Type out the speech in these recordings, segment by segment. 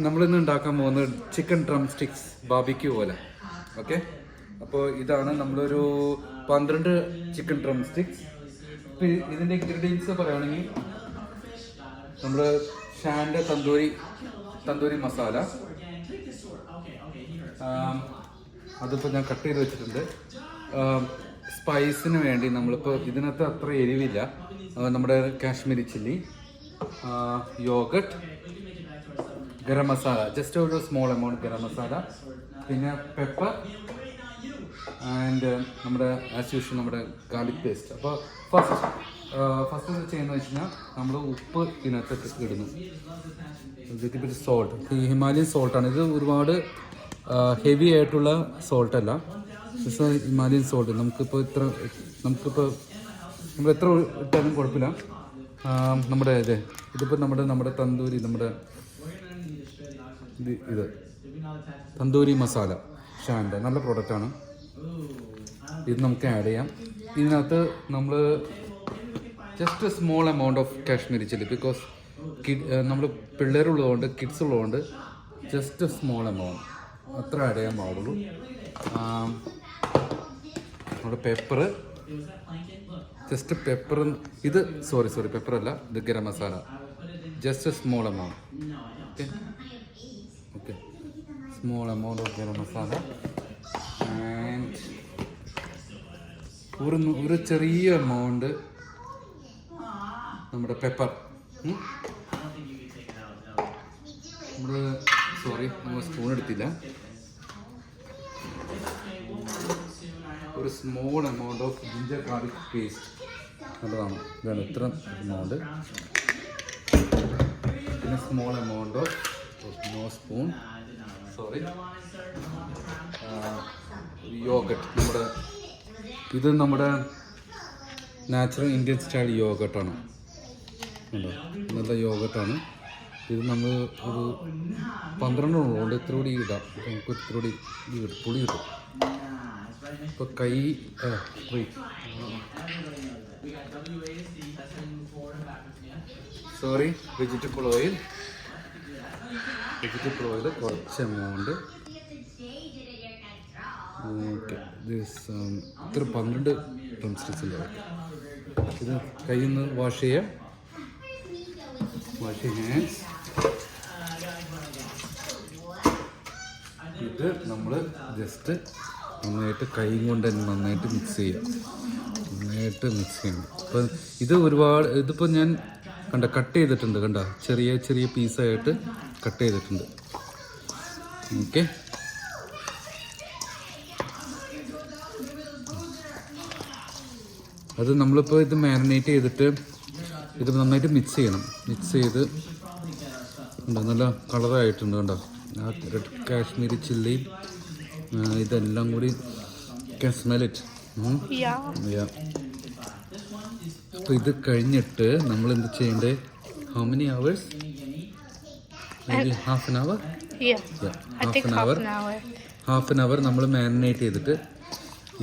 നമ്മളിന്ന് ഉണ്ടാക്കാൻ പോകുന്നത് ചിക്കൻ ഡ്രം സ്റ്റിക്സ് ബാർബിക്യൂ പോലെ. ഓക്കെ, അപ്പോൾ ഇതാണ് നമ്മളൊരു 12 ചിക്കൻ ഡ്രം സ്റ്റിക്സ്. ഇതിൻ്റെ ഇൻഗ്രീഡിയൻസ് പറയുകയാണെങ്കിൽ നമ്മൾ ഷാൻ്റെ തന്തൂരി മസാല, അതിപ്പോൾ ഞാൻ കട്ട് ചെയ്ത് വെച്ചിട്ടുണ്ട്. സ്പൈസിന് വേണ്ടി നമ്മളിപ്പോൾ ഇതിനകത്ത് അത്ര എരിവില്ല. നമ്മുടെ Kashmiri chilli, yoghurt, garam masala, just ഒരു സ്മോൾ എമൗണ്ട് ഗരം മസാല, പിന്നെ പെപ്പർ ആൻഡ് നമ്മുടെ ആസ് യൂഷ്വൽ നമ്മുടെ ഗാർലിക് പേസ്റ്റ്. അപ്പോൾ ഫസ്റ്റ് ചെയ്യുന്നത് വെച്ച് കഴിഞ്ഞാൽ നമ്മൾ ഉപ്പ് ഇതിനകത്ത് ഇടുന്നു. ലിറ്റിൽ സോൾട്ട്, ഈ ഹിമാലയൻ സോൾട്ടാണ് ഇത്. ഒരുപാട് ഹെവി ആയിട്ടുള്ള സോൾട്ടല്ല, ഹിമാലയൻ സോൾട്ട്. നമ്മൾ എത്ര ഇട്ടാലും കുഴപ്പമില്ല. നമ്മുടെ ഇതിപ്പോൾ നമ്മുടെ തന്തൂരി, ഇത് തന്തൂരി മസാല ഷാൻ്റെ നല്ല പ്രോഡക്റ്റാണ്. ഇത് നമുക്ക് ആഡ് ചെയ്യാം. ഇതിനകത്ത് നമ്മൾ just small amount of Kashmiri chilli, because നമ്മൾ പിള്ളേരുള്ളതുകൊണ്ട്, കിഡ്സ് ഉള്ളതുകൊണ്ട് ജസ്റ്റ് സ്മോൾ എമൗണ്ട് അത്ര ആഡ് ചെയ്യാൻ പാടുള്ളൂ. നമ്മുടെ പെപ്പർ, ജസ്റ്റ് പെപ്പർ, ഇത് സോറി പെപ്പറല്ല, ഇത് garam masala, just small amount. Okay, small amount of garam masala and ഒരു ചെറിയ എമൗണ്ട് നമ്മുടെ പെപ്പർ. നമ്മൾ സ്പൂൺ എടുത്തില്ല. ഒരു small amount of ginger garlic paste നല്ലതാണ്. ഇതാണ് ഇത്ര എമൗണ്ട്. പിന്നെ സ്മോൾ എമൗണ്ട് ഓഫ് യോഗട്ട്. ഇത് നമ്മുടെ നാച്ചുറൽ ഇന്ത്യൻ സ്റ്റൈൽ യോഗട്ടാണ്. നല്ല യോഗട്ടാണ് ഇത്. നമ്മൾ ഒരു 12 ഉള്ളതുകൊണ്ട് ഇത്ര കൂടി ഇടാം. നമുക്ക് ഇത്ര കൂടി പുളി കിട്ടും. ഇപ്പോൾ വെജിറ്റബിൾ ഓയിൽ കുറച്ച് എമൗണ്ട്. ഓക്കെ, ഇത്ര 12 ഡ്രം സ്റ്റിക്സ് ഉണ്ട്. ഇത് കയ്യിൽ നിന്ന് വാഷ് ചെയ്യാം. ഹാൻഡ്സ്. ഇത് നമ്മൾ ജസ്റ്റ് നന്നായിട്ട് കൈ കൊണ്ട് തന്നെ നന്നായിട്ട് മിക്സ് ചെയ്യണം. അപ്പം ഇതിപ്പോൾ ഞാൻ കട്ട് ചെയ്തിട്ടുണ്ട്. ചെറിയ പീസായിട്ട് കട്ട് ചെയ്തിട്ടുണ്ട്. ഓക്കെ, അത് നമ്മളിപ്പോൾ ഇത് മാരിനേറ്റ് ചെയ്തിട്ട് ഇത് നന്നായിട്ട് മിക്സ് ചെയ്യണം. മിക്സ് ചെയ്ത് നല്ല കളറായിട്ടുണ്ട്. കണ്ടോ, ആ റെഡ് കാശ്മീരി ചില്ലി ഇതെല്ലാം കൂടി സ്മെൽ ഇറ്റ്. അപ്പോൾ ഇത് കഴിഞ്ഞിട്ട് നമ്മൾ എന്ത് ചെയ്യേണ്ടത്? How many hours? Half an hour നമ്മൾ മാരിനേറ്റ് ചെയ്തിട്ട്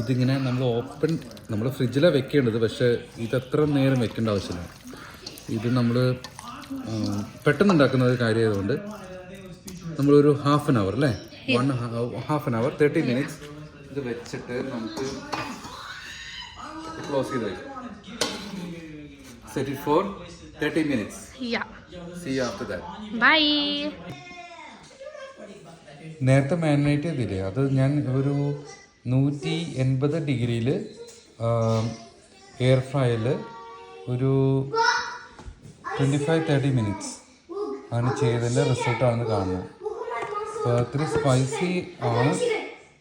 ഇതിങ്ങനെ നമ്മൾ ഫ്രിഡ്ജിലാണ് വെക്കേണ്ടത്. പക്ഷേ ഇതത്ര നേരം വെക്കേണ്ട ആവശ്യമില്ല. ഇത് നമ്മൾ പെട്ടെന്ന് ഉണ്ടാക്കുന്ന ഒരു കാര്യമായതുകൊണ്ട് നമ്മളൊരു ഹാഫ് ആൻ അവർ, അല്ലേ, ഹാഫ് ആൻ അവർ 30 minutes ഇത് വെച്ചിട്ട് നമുക്ക് ക്ലോസ് ചെയ്ത് വയ്ക്കും. Set it for 30 minutes. See you after that. Bye. നേരത്തെ മാരിനേറ്റ് ചെയ്തില്ലേ, അത് ഞാൻ ഒരു 180 ഡിഗ്രിയിൽ എയർ ഫ്രൈയിൽ ഒരു 25-30 minutes ആണ് ചെയ്തതിൻ്റെ റിസൾട്ടാണെന്ന് കാണുന്നത്. അപ്പോൾ ഒത്തിരി സ്പൈസി ആണ്,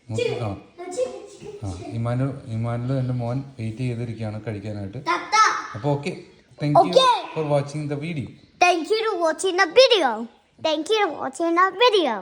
നമുക്ക് കാണാം. ഇമാനുൽ എൻ്റെ മോൻ വെയിറ്റ് ചെയ്തിരിക്കുകയാണ് കഴിക്കാനായിട്ട്. അപ്പോൾ okay, thank you for watching the video. Thank you for watching the video.